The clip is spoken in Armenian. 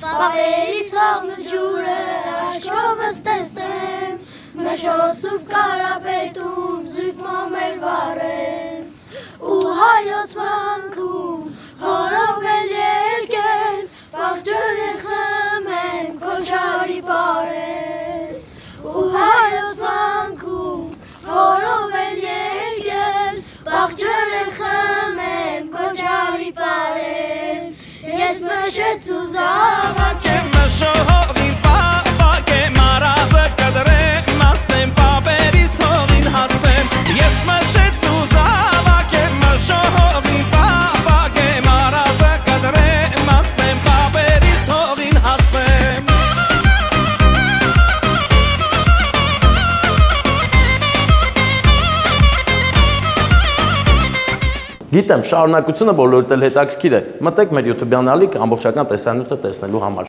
Պապերի սաղն ու ջուրը աչքովս տեսեմ, Մշո սուրբ կարապետում զույգ մոմեր վառեմ, Ու հայոց վանքում հորով էլ երկեն, Վաղջրեր խմեմ, քոչարի պարեն, Ու հայոց վանքում հորով էլ երկեն, Վաղջրեր խմեմ, քոչարի պարեն, Ես մշեց ու զավակ եմ Մշողին պապակ եմ արազը կդրեմ ասնեմ պապերիս հողին հասնեմ Ես մշեց ու զավակ եմ մշողին պապակ եմ արազը կդրեմ ասնեմ պապերիս հողին հասնեմ Գիտեմ, շարունակությունը բոլորդ էլ հետաքրքիր է։ Մտեք մեր YouTube-յան ալիք ամբողջական տեսանյութը տեսնելու համար։